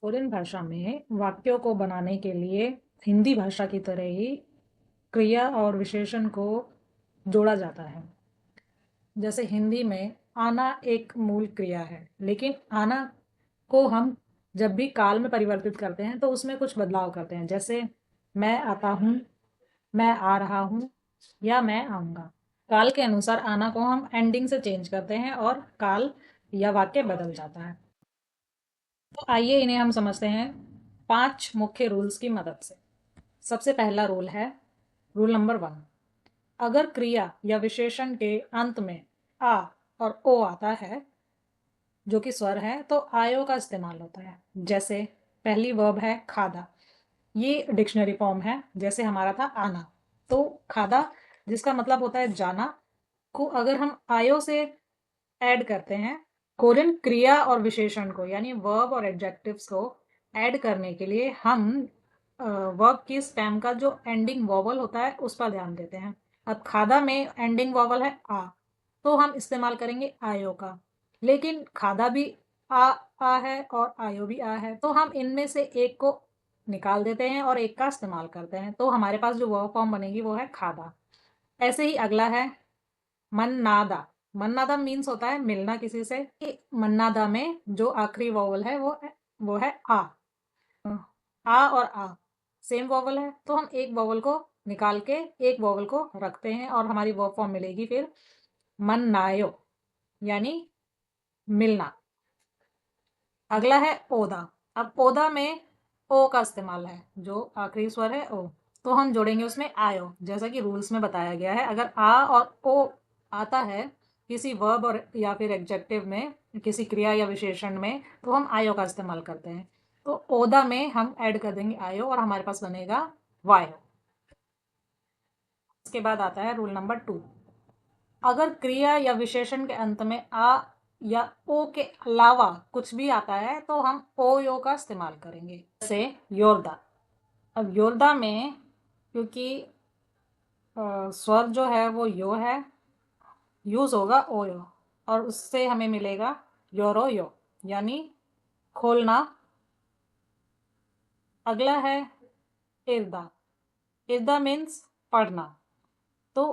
Korean भाषा में वाक्यों को बनाने के लिए हिंदी भाषा की तरह ही क्रिया और विशेषण को जोड़ा जाता है। जैसे हिंदी में आना एक मूल क्रिया है, लेकिन आना को हम जब भी काल में परिवर्तित करते हैं तो उसमें कुछ बदलाव करते हैं। जैसे मैं आता हूँ, मैं आ रहा हूँ या मैं आऊँगा। काल के अनुसार आना को हम एंडिंग से चेंज करते हैं और काल या वाक्य बदल जाता है। तो आइए इन्हें हम समझते हैं 5 मुख्य रूल्स की मदद से। सबसे पहला रूल है रूल नंबर 1। अगर क्रिया या विशेषण के अंत में आ और ओ आता है, जो कि स्वर है, तो आयो का इस्तेमाल होता है। जैसे पहली वर्ब है खादा, ये डिक्शनरी फॉर्म है। जैसे हमारा था आना, तो खादा जिसका मतलब होता है जाना को अगर हम आयो से ऐड करते हैं, कोरियन क्रिया और विशेषण को यानी वर्ब और एडजेक्टिव्स को ऐड करने के लिए हम वर्ब की स्टेम का जो एंडिंग वॉवल होता है उस पर ध्यान देते हैं। अब खादा में एंडिंग वॉवल है आ, तो हम इस्तेमाल करेंगे आयो का। लेकिन खादा भी आ है और आयो भी आ है, तो हम इनमें से एक को निकाल देते हैं और एक का इस्तेमाल करते हैं, तो हमारे पास जो वर्ब फॉर्म बनेगी वो है खादा। ऐसे ही अगला है मन्नादा। मन्नादा मीन्स होता है मिलना किसी से। मन्नादा में जो आखिरी वोवल है वो है आ। आ और आ सेम वोवल है, तो हम एक वोवल को निकाल के एक वोवल को रखते हैं और हमारी वर्ब फॉर्म मिलेगी फिर मन्नायो, यानी मिलना। अगला है ओदा। अब ओदा में ओ का इस्तेमाल है, जो आखिरी स्वर है ओ, तो हम जोड़ेंगे उसमें आयो। जैसा कि रूल्स में बताया गया है, अगर आ और ओ आता है किसी वर्ब और या फिर एडजेक्टिव में, किसी क्रिया या विशेषण में, तो हम आयो का इस्तेमाल करते हैं। तो ओदा में हम ऐड कर देंगे आयो और हमारे पास बनेगा वायो। इसके बाद आता है रूल नंबर 2। अगर क्रिया या विशेषण के अंत में आ या ओ के अलावा कुछ भी आता है तो हम ओ यो का इस्तेमाल करेंगे। जैसे योरदा। अब योरदा में क्योंकि स्वर जो है वो यो है, यूज होगा ओ यो, और उससे हमें मिलेगा योरो यो, यानी खोलना। अगला है इर्दा। इर्दा मीन्स पढ़ना। तो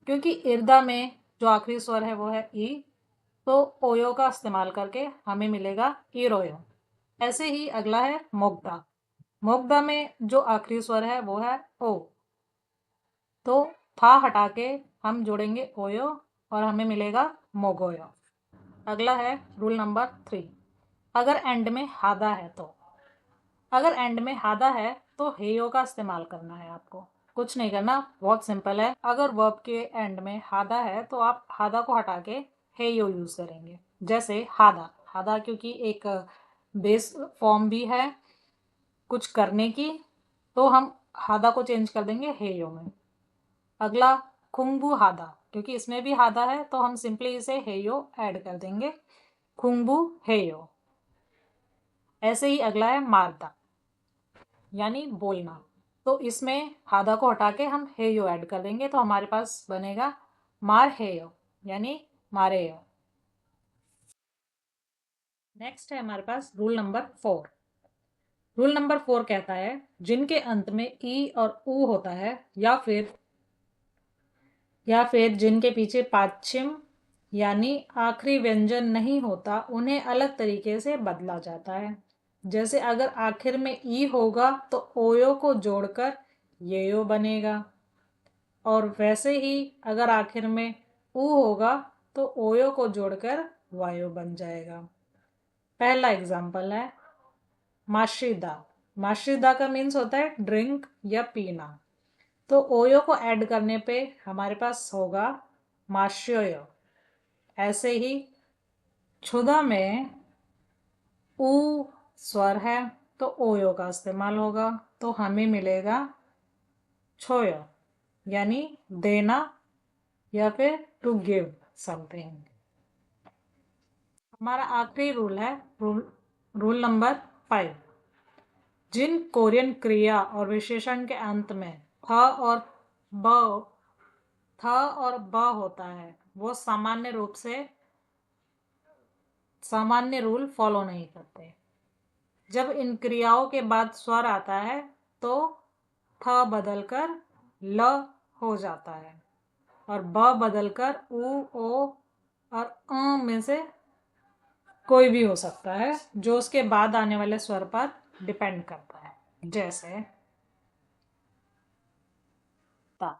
क्योंकि इर्दा में जो आखिरी स्वर है वो है ई, तो ओयो का इस्तेमाल करके हमें मिलेगा इरोयो। ऐसे ही अगला है मोगदा। मोगदा में जो आखिरी स्वर है वो है ओ, तो था हटा के हम जोड़ेंगे ओयो और हमें मिलेगा मोगोयो। अगला है रूल नंबर 3। अगर एंड में हादा है तो, अगर एंड में हादा है तो हेयो का इस्तेमाल करना है आपको। कुछ नहीं करना, बहुत सिंपल है। अगर वर्ब के एंड में हादा है तो आप हादा को हटा के हेयो यूज करेंगे। जैसे हादा। हादा क्योंकि एक बेस फॉर्म भी है कुछ करने की, तो हम हादा को चेंज कर देंगे हेयो में। अगला खुंगबू हादा, क्योंकि इसमें भी हादा है तो हम सिंपली इसे हेयो ऐड कर देंगे, खुंगबू हेयो। ऐसे ही अगला है मारदा, यानी बोलना। तो इसमें हादा को हटा के हम हेयो ऐड कर देंगे, तो हमारे पास बनेगा मार हेयो, यानी मारेयो। नेक्स्ट है हमारे पास रूल नंबर 4। रूल नंबर 4 कहता है जिनके अंत में ई और ऊ होता है या फिर जिनके पीछे पाछिम यानी आखिरी व्यंजन नहीं होता, उन्हें अलग तरीके से बदला जाता है। जैसे अगर आखिर में ई होगा तो ओयो को जोड़कर येयो बनेगा, और वैसे ही अगर आखिर में ऊ होगा तो ओयो को जोड़कर वायो बन जाएगा। पहला एग्जाम्पल है माशिदा। माशिदा का मीन्स होता है ड्रिंक या पीना, तो ओयो को ऐड करने पे हमारे पास होगा माश्योयो। ऐसे ही छुदा में ऊ स्वर है तो ओयो का इस्तेमाल होगा, तो हमें मिलेगा छोयो, यानी देना या फिर टू गिव समथिंग। हमारा आखिरी रूल है रूल नंबर 5। जिन कोरियन क्रिया और विशेषण के अंत में ब थ और ब होता है, वो सामान्य रूल फॉलो नहीं करते। जब इन क्रियाओं के बाद स्वर आता है तो थ बदलकर ल हो जाता है और ब बदलकर उ, ओ और अ में से कोई भी हो सकता है, जो उसके बाद आने वाले स्वर पर डिपेंड करता है। जैसे ता।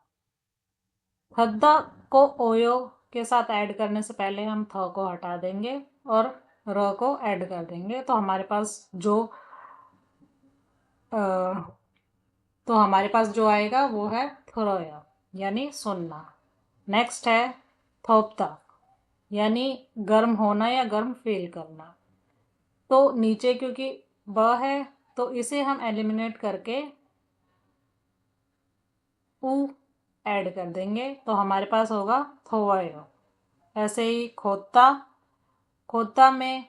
हद्दा को ओयो के साथ ऐड करने से पहले हम थ को हटा देंगे और र को ऐड कर देंगे, तो हमारे पास जो आएगा वो है थुरोया, यानी सुनना। नेक्स्ट है थोपता, यानी गर्म होना या गर्म फील करना। तो नीचे क्योंकि ब है तो इसे हम एलिमिनेट करके उ ऐड कर देंगे, तो हमारे पास होगा थोवायो। ऐसे ही खोता, खोता में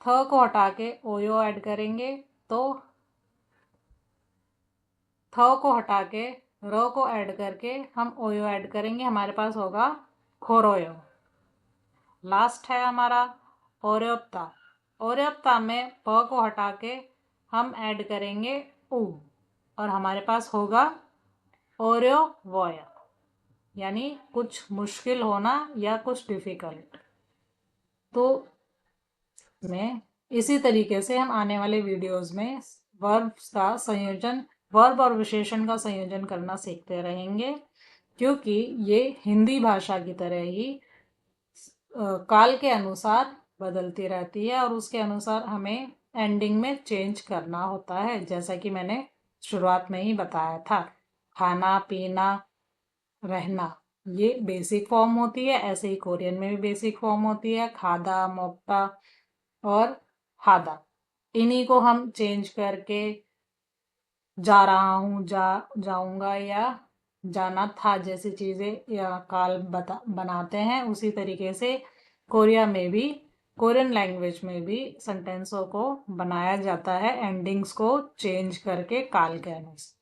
थ को हटा के ओयो ऐड करेंगे, तो थ को हटा के र को ऐड करके हम ओयो ऐड करेंगे, हमारे पास होगा खोरोयो। लास्ट है हमारा ओर्योप्ता। ओर्योप्ता में प को हटा के हम ऐड करेंगे उ और हमारे पास होगा ओर्यो वोया, यानी कुछ मुश्किल होना या कुछ डिफिकल्ट। तो में इसी तरीके से हम आने वाले वीडियोस में वर्ब और विशेषण का संयोजन करना सीखते रहेंगे, क्योंकि ये हिंदी भाषा की तरह ही काल के अनुसार बदलती रहती है और उसके अनुसार हमें एंडिंग में चेंज करना होता है, जैसा कि मैंने शुरुआत में ही बताया था। खाना पीना रहना ये बेसिक फॉर्म होती है, ऐसे ही कोरियन में भी बेसिक फॉर्म होती है, खादा, मोक्ता और हादा। इन्हीं को हम चेंज करके जा रहा हूँ, जाऊंगा या जाना था जैसी चीजें या काल बनाते हैं, उसी तरीके से कोरियन लैंग्वेज में भी सेंटेंसों को बनाया जाता है, एंडिंग्स को चेंज करके काल के अनुसार।